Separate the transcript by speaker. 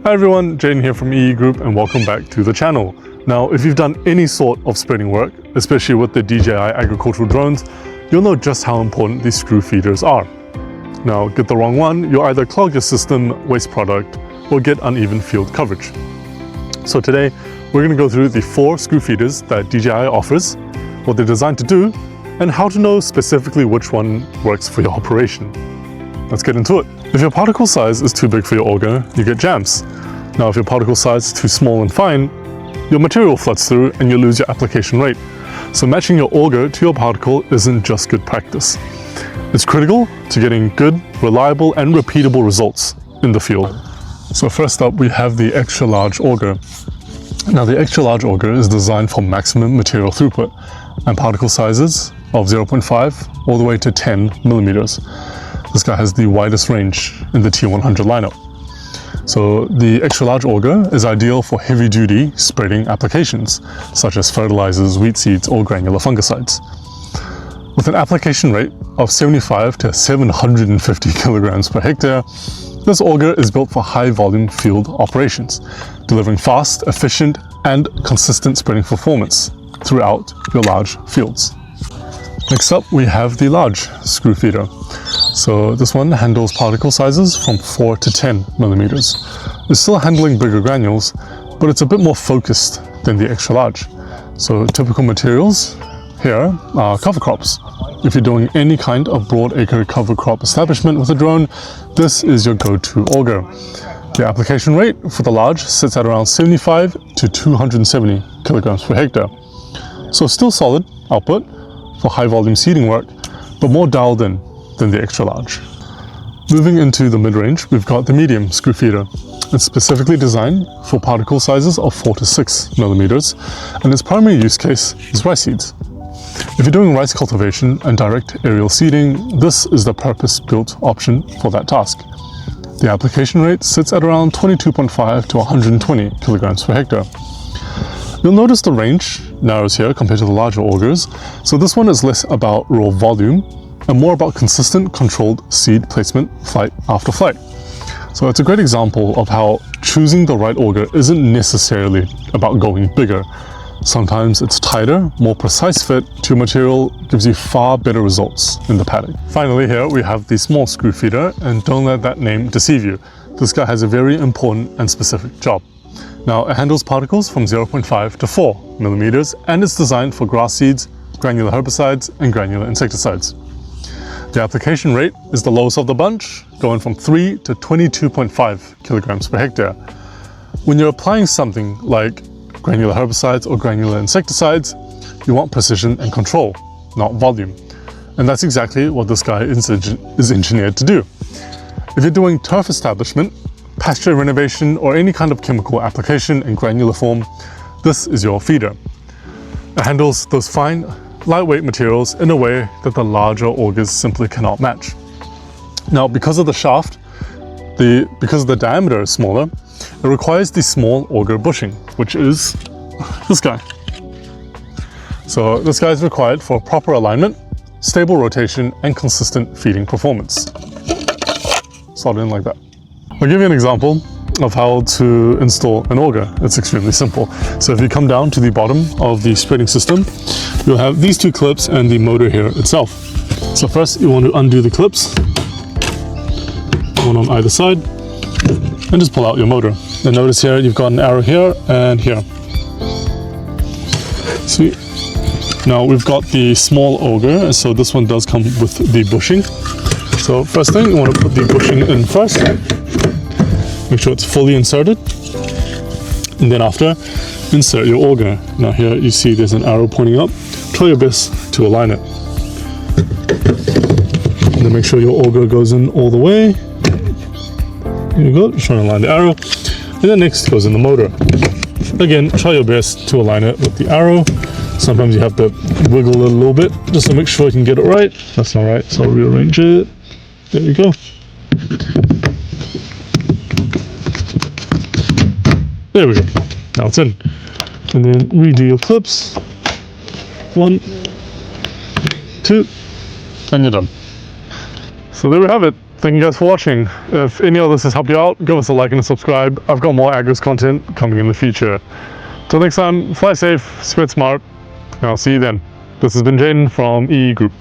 Speaker 1: Hi everyone, Jaden here from EE Group and welcome back to the channel. Now, if you've done any sort of spreading work, especially with the DJI agricultural drones, you'll know just how important these screw feeders are. Now, get the wrong one, you'll either clog your system, waste product, or get uneven field coverage. So today, we're going to go through the 4 screw feeders that DJI offers, what they're designed to do, and how to know specifically which one works for your operation. Let's get into it. If your particle size is too big for your auger, you get jams. Now, if your particle size is too small and fine, your material floods through and you lose your application rate. So matching your auger to your particle isn't just good practice. It's critical to getting good, reliable, and repeatable results in the field. So first up, we have the extra large auger. Now, the extra large auger is designed for maximum material throughput and particle sizes of 0.5 all the way to 10 millimeters. This guy has the widest range in the T100 lineup. So the extra large auger is ideal for heavy duty spreading applications, such as fertilizers, wheat seeds, or granular fungicides. With an application rate of 75 to 750 kilograms per hectare, this auger is built for high volume field operations, delivering fast, efficient, and consistent spreading performance throughout your large fields. Next up, we have the large screw feeder. So this one handles particle sizes from 4 to 10 millimeters. It's still handling bigger granules, but it's a bit more focused than the extra large. So typical materials here are cover crops. If you're doing any kind of broad acre cover crop establishment with a drone, this is your go-to auger. The application rate for the large sits at around 75 to 270 kilograms per hectare. So still solid output for high volume seeding work, but more dialed in than the extra large. Moving into the mid-range, we've got the medium screw feeder. It's specifically designed for particle sizes of 4 to 6 millimeters, and its primary use case is rice seeds. If you're doing rice cultivation and direct aerial seeding, this is the purpose-built option for that task. The application rate sits at around 22.5 to 120 kilograms per hectare. You'll notice the range narrows here compared to the larger augers, so this one is less about raw volume and more about consistent, controlled seed placement flight after flight. So it's a great example of how choosing the right auger isn't necessarily about going bigger. Sometimes it's tighter, more precise fit to material gives you far better results in the paddock. Finally, here we have the small screw feeder, and don't let that name deceive you. This guy has a very important and specific job. Now, it handles particles from 0.5 to 4 millimeters, and it's designed for grass seeds, granular herbicides, and granular insecticides. The application rate is the lowest of the bunch, going from 3 to 22.5 kilograms per hectare. When you're applying something like granular herbicides or granular insecticides, you want precision and control, not volume. And that's exactly what this guy is engineered to do. If you're doing turf establishment, pasture renovation, or any kind of chemical application in granular form, this is your feeder. It handles those fine, lightweight materials in a way that the larger augers simply cannot match. Now, because of the shaft, because the diameter is smaller, it requires the small auger bushing, which is this guy. So this guy is required for proper alignment, stable rotation, and consistent feeding performance. Slot it in like that. I'll give you an example of how to install an auger. It's extremely simple. So if you come down to the bottom of the spreading system, you'll have these 2 clips and the motor here itself. So first you want to undo the clips, one on either side, and just pull out your motor. And notice here you've got an arrow here and here. Sweet. Now we've got the small auger, so this one does come with the bushing. So first thing, you want to put the bushing in first. Make sure it's fully inserted, and then after, insert your auger. Now here you see there's an arrow pointing up. Try your best to align it. And then make sure your auger goes in all the way. Here you go, just trying to align the arrow. And then next goes in the motor. Again, try your best to align it with the arrow. Sometimes you have to wiggle it a little bit just to make sure you can get it right. That's not right, so I'll rearrange it. There you go. There we go. Now it's in. And then redo your clips. 1, 2, and you're done. So there we have it. Thank you guys for watching. If any of this has helped you out, give us a like and a subscribe. I've got more Agras content coming in the future. Till next time, fly safe, spread smart, and I'll see you then. This has been Jaden from EE Group.